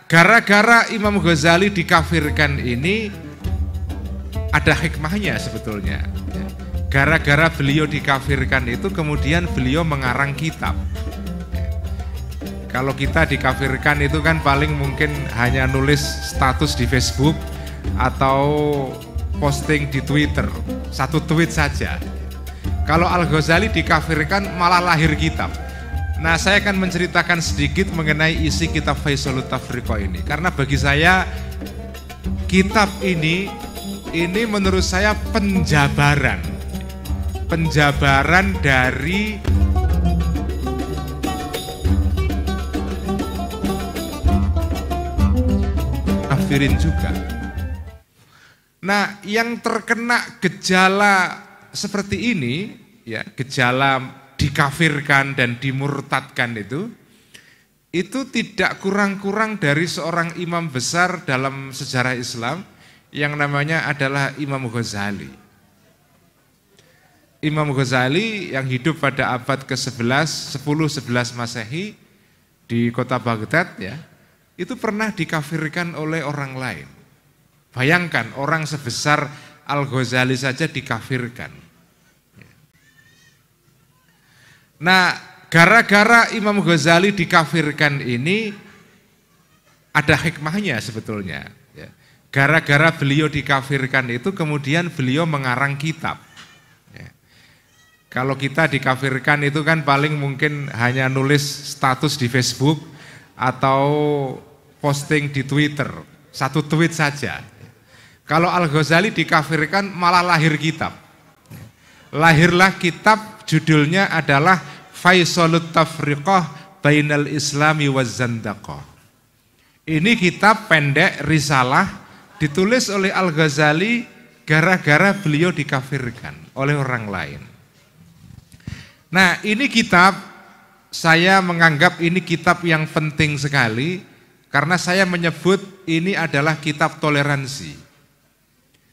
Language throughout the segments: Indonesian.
gara-gara Imam Ghazali dikafirkan ini ada hikmahnya sebetulnya. Gara-gara beliau dikafirkan itu kemudian beliau mengarang kitab. Kalau kita dikafirkan itu kan paling mungkin hanya nulis status di Facebook atau posting di Twitter, satu tweet saja. Kalau Al-Ghazali dikafirkan malah lahir kitab. Nah, saya akan menceritakan sedikit mengenai isi kitab Faisalut Tafriqah ini. Karena bagi saya kitab ini menurut saya penjabaran dari kafirin juga. Nah, yang terkena gejala seperti ini, ya, gejala dikafirkan dan dimurtadkan itu tidak kurang-kurang dari seorang imam besar dalam sejarah Islam yang namanya adalah Imam Ghazali. Imam Ghazali yang hidup pada abad ke-11, 10-11 Masehi di kota Baghdad, ya, itu pernah dikafirkan oleh orang lain. Bayangkan orang sebesar Al-Ghazali saja dikafirkan. Nah, gara-gara Imam Ghazali dikafirkan ini ada hikmahnya sebetulnya. Gara-gara beliau dikafirkan itu kemudian beliau mengarang kitab. Kalau kita dikafirkan itu kan paling mungkin hanya nulis status di Facebook atau posting di Twitter, satu tweet saja. Kalau Al-Ghazali dikafirkan malah lahir kitab. Lahirlah kitab, judulnya adalah Faisalut Tafriqah Bainal Islami Wazzandaqah. Ini kitab pendek, risalah, ditulis oleh Al-Ghazali gara-gara beliau dikafirkan oleh orang lain. Nah, ini kitab, saya menganggap ini kitab yang penting sekali karena saya menyebut ini adalah kitab toleransi.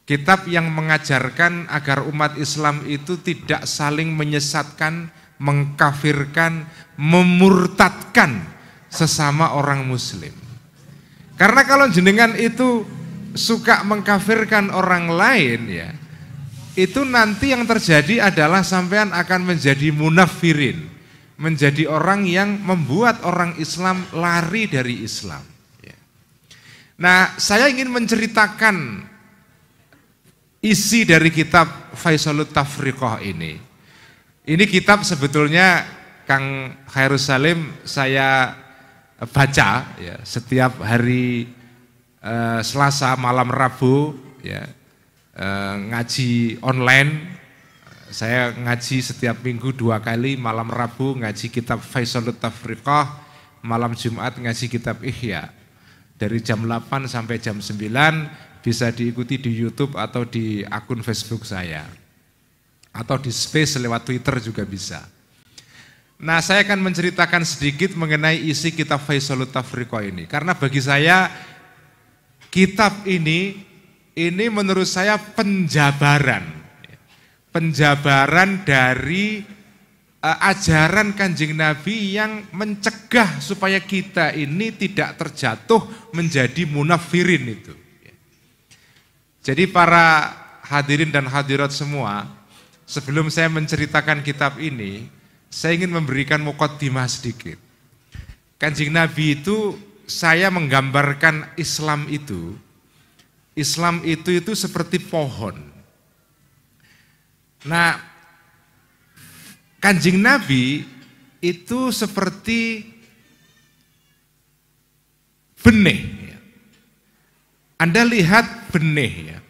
Kitab yang mengajarkan agar umat Islam itu tidak saling menyesatkan, mengkafirkan, memurtadkan sesama orang muslim. Karena kalau jenengan itu suka mengkafirkan orang lain, ya, itu nanti yang terjadi adalah sampean akan menjadi munafirin, menjadi orang yang membuat orang Islam lari dari Islam. Nah, saya ingin menceritakan isi dari kitab Faisalut Tafriqah ini. Ini kitab sebetulnya Kang Khairus Salim saya baca, ya, setiap hari Selasa malam Rabu, ya, ngaji online. Saya ngaji setiap minggu 2 kali, malam Rabu ngaji kitab Faisalut Tafriqah, malam Jumat ngaji kitab Ihya. Dari jam 8 sampai jam 9 bisa diikuti di YouTube atau di akun Facebook saya. Atau di space lewat Twitter juga bisa. Nah, saya akan menceritakan sedikit mengenai isi kitab Faisalut Tafriqah ini. Karena bagi saya kitab ini menurut saya penjabaran dari ajaran Kanjeng Nabi yang mencegah supaya kita ini tidak terjatuh menjadi munafirin itu. Jadi para hadirin dan hadirat semua, sebelum saya menceritakan kitab ini, saya ingin memberikan muqaddimah sedikit. Kanjeng Nabi itu, saya menggambarkan Islam itu seperti pohon. Nah, Kanjeng Nabi itu seperti benih. Anda lihat benih, ya.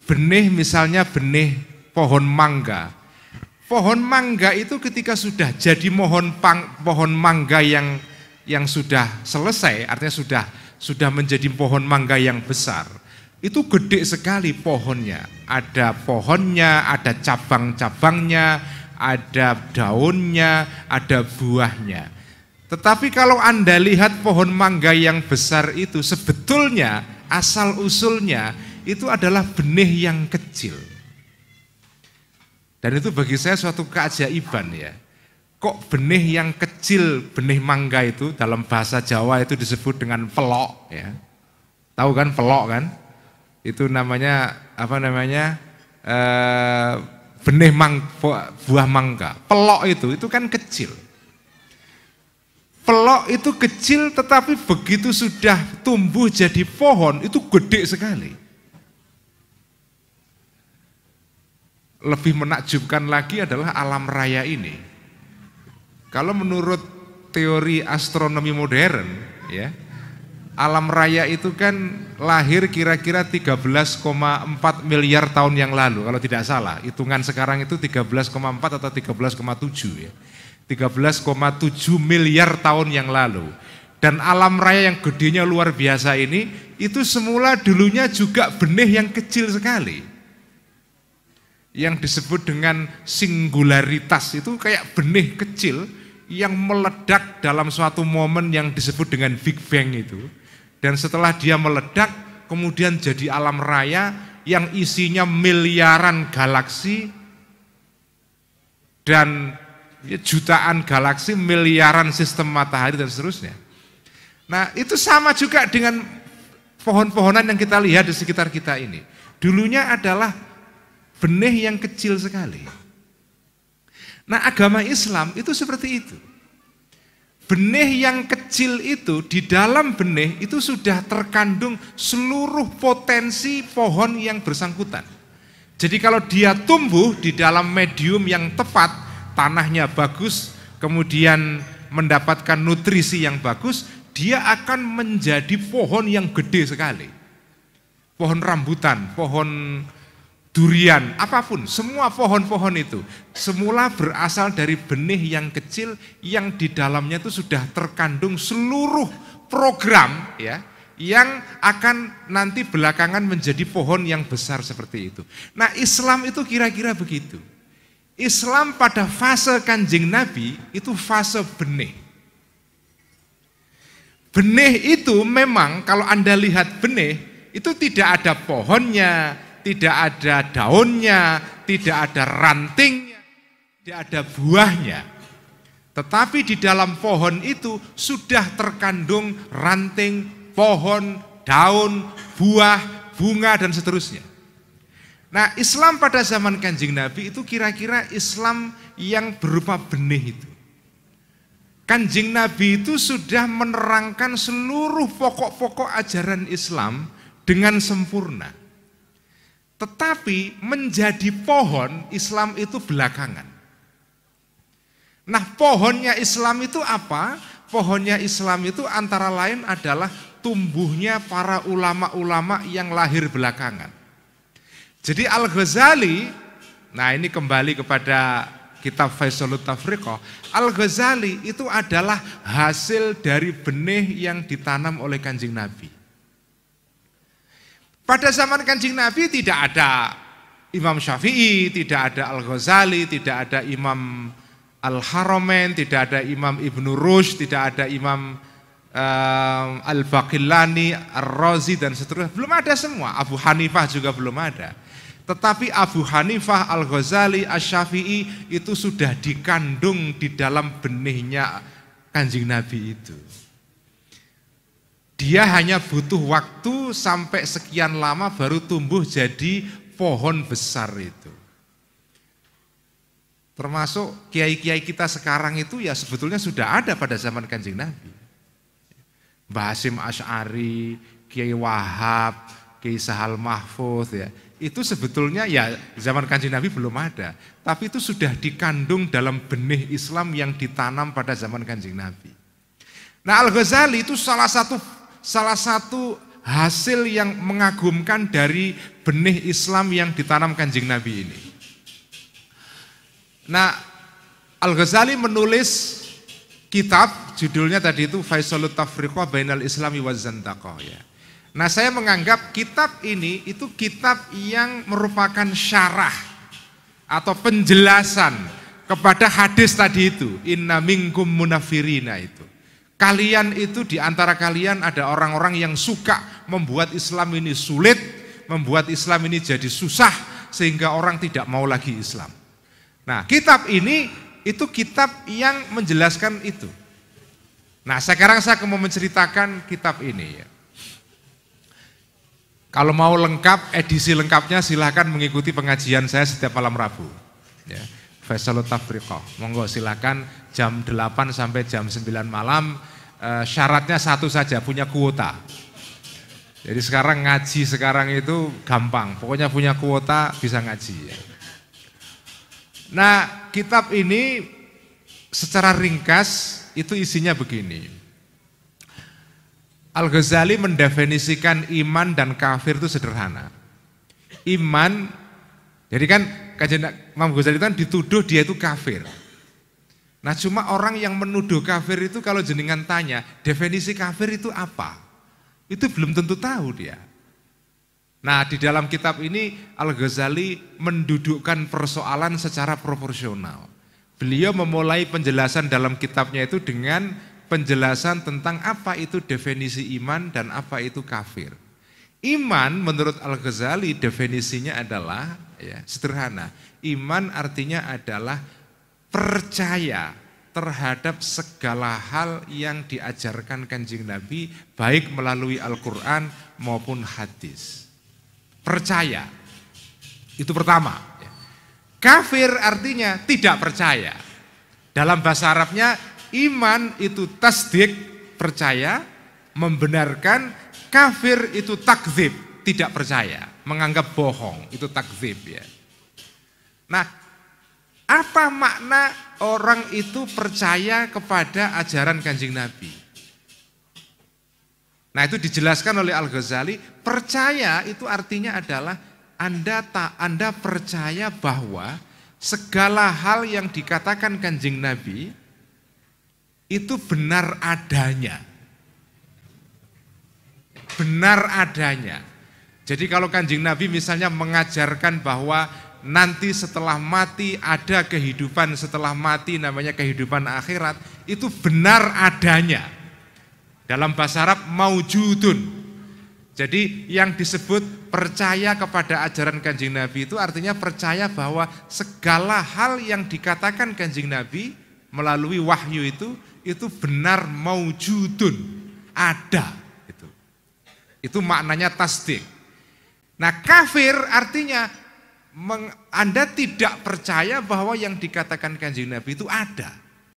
Benih misalnya benih pohon mangga. Pohon mangga itu ketika sudah jadi pohon mangga yang sudah selesai, artinya sudah menjadi pohon mangga yang besar. Itu gede sekali pohonnya. Ada pohonnya, ada cabang-cabangnya, ada daunnya, ada buahnya. Tetapi kalau Anda lihat pohon mangga yang besar itu, sebetulnya asal usulnya itu adalah benih yang kecil. Dan itu bagi saya suatu keajaiban, ya. kok benih yang kecil, benih mangga itu dalam bahasa Jawa itu disebut dengan pelok ya. Tahu kan pelok kan? Itu namanya apa namanya? Benih buah mangga. Pelok itu kan kecil. Pelok itu kecil tetapi begitu sudah tumbuh jadi pohon itu gede sekali. Lebih menakjubkan lagi adalah alam raya ini. Kalau menurut teori astronomi modern, ya, alam raya itu kan lahir kira-kira 13,4 miliar tahun yang lalu, kalau tidak salah. Hitungan sekarang itu 13,4 atau 13,7 ya. 13,7 miliar tahun yang lalu. Dan alam raya yang gedenya luar biasa ini, itu semula dulunya juga benih yang kecil sekali. Yang disebut dengan singularitas itu kayak benih kecil yang meledak dalam suatu momen yang disebut dengan Big Bang itu. Dan setelah dia meledak, kemudian jadi alam raya yang isinya miliaran galaksi dan jutaan galaksi, miliaran sistem matahari dan seterusnya. Nah, itu sama juga dengan pohon-pohonan yang kita lihat di sekitar kita ini. Dulunya adalah benih yang kecil sekali. Nah, agama Islam itu seperti itu. Benih yang kecil itu, di dalam benih itu sudah terkandung seluruh potensi pohon yang bersangkutan. Jadi kalau dia tumbuh di dalam medium yang tepat, tanahnya bagus, kemudian mendapatkan nutrisi yang bagus, dia akan menjadi pohon yang gede sekali. Pohon rambutan, pohon durian, apapun, semua pohon-pohon itu semula berasal dari benih yang kecil yang di dalamnya itu sudah terkandung seluruh program ya, yang akan nanti belakangan menjadi pohon yang besar seperti itu. Nah, Islam itu kira-kira begitu. Islam pada fase Kanjeng Nabi itu fase benih. Benih itu memang kalau Anda lihat benih itu tidak ada pohonnya, tidak ada daunnya, tidak ada rantingnya, tidak ada buahnya. Tetapi di dalam pohon itu sudah terkandung ranting, pohon, daun, buah, bunga dan seterusnya. Nah, Islam pada zaman Kanjeng Nabi itu kira-kira Islam yang berupa benih itu. Kanjeng Nabi itu sudah menerangkan seluruh pokok-pokok ajaran Islam dengan sempurna. Tetapi menjadi pohon Islam itu belakangan. Nah, pohonnya Islam itu apa? Pohonnya Islam itu antara lain adalah tumbuhnya para ulama-ulama yang lahir belakangan. Jadi Al-Ghazali, nah ini kembali kepada kitab Faisalut Tafriqah, Al-Ghazali itu adalah hasil dari benih yang ditanam oleh Kanjeng Nabi. Pada zaman Kanjeng Nabi tidak ada Imam Syafi'i, tidak ada Al-Ghazali, tidak ada Imam Al-Haramain, tidak ada Imam Ibnu Rushd, tidak ada Imam Al-Baqillani, Ar-Razi dan seterusnya. Belum ada semua. Abu Hanifah juga belum ada. Tetapi Abu Hanifah, Al-Ghazali, Asy-Syafi'i itu sudah dikandung di dalam benihnya Kanjeng Nabi itu. Dia hanya butuh waktu sampai sekian lama baru tumbuh jadi pohon besar itu. Termasuk kiai-kiai kita sekarang itu ya sebetulnya sudah ada pada zaman Kanjeng Nabi. Mbah Hasyim Asy'ari, Kiai Wahab, Kiai Sahal Mahfuz ya. Itu sebetulnya ya zaman Kanjeng Nabi belum ada, tapi itu sudah dikandung dalam benih Islam yang ditanam pada zaman Kanjeng Nabi. Nah, Al-Ghazali itu salah satu hasil yang mengagumkan dari benih Islam yang ditanam Kanjeng Nabi ini. Nah, Al-Ghazali menulis kitab, judulnya tadi itu Faisalut Tafriqah Bainal Islami wa Zandaqah ya. Nah, saya menganggap kitab ini itu kitab yang merupakan syarah atau penjelasan kepada hadis tadi itu, inna minkum munafirina itu. Kalian itu di antara kalian ada orang-orang yang suka membuat Islam ini sulit, membuat Islam ini jadi susah sehingga orang tidak mau lagi Islam. Nah, kitab ini itu kitab yang menjelaskan itu. Nah, sekarang saya mau menceritakan kitab ini ya. Kalau mau lengkap, edisi lengkapnya silahkan mengikuti pengajian saya setiap malam Rabu. Ya. Faisalut Tafriqah, monggo silahkan jam 8 sampai jam 9 malam, syaratnya satu saja, punya kuota. Jadi sekarang ngaji sekarang itu gampang, pokoknya punya kuota bisa ngaji. Ya. Nah, kitab ini secara ringkas itu isinya begini. Al-Ghazali mendefinisikan iman dan kafir itu sederhana. Iman, jadi kan Imam Ghazali kan dituduh dia itu kafir. Nah, cuma orang yang menuduh kafir itu kalau jenengan tanya, definisi kafir itu apa? Itu belum tentu tahu dia. Nah, di dalam kitab ini Al-Ghazali mendudukkan persoalan secara proporsional. Beliau memulai penjelasan dalam kitabnya itu dengan penjelasan tentang apa itu definisi iman dan apa itu kafir. Iman menurut Al-Ghazali definisinya adalah ya, sederhana. Iman artinya adalah percaya terhadap segala hal yang diajarkan Kanjeng Nabi baik melalui Al-Quran maupun hadis. Percaya, itu pertama. Kafir artinya tidak percaya. Dalam bahasa Arabnya iman itu tasdik, percaya, membenarkan. Kafir itu takdzib, tidak percaya, menganggap bohong, itu takdzib ya. Nah, apa makna orang itu percaya kepada ajaran Kanjeng Nabi? Nah, itu dijelaskan oleh Al-Ghazali, percaya itu artinya adalah Anda percaya bahwa segala hal yang dikatakan Kanjeng Nabi itu benar adanya. Benar adanya. Jadi kalau Kanjeng Nabi misalnya mengajarkan bahwa nanti setelah mati ada kehidupan setelah mati namanya kehidupan akhirat, itu benar adanya. Dalam bahasa Arab maujudun. Jadi yang disebut percaya kepada ajaran Kanjeng Nabi itu artinya percaya bahwa segala hal yang dikatakan Kanjeng Nabi melalui wahyu itu benar maujudun, ada. Itu maknanya tasdik. Nah, kafir artinya Anda tidak percaya bahwa yang dikatakan Kanjeng Nabi itu ada.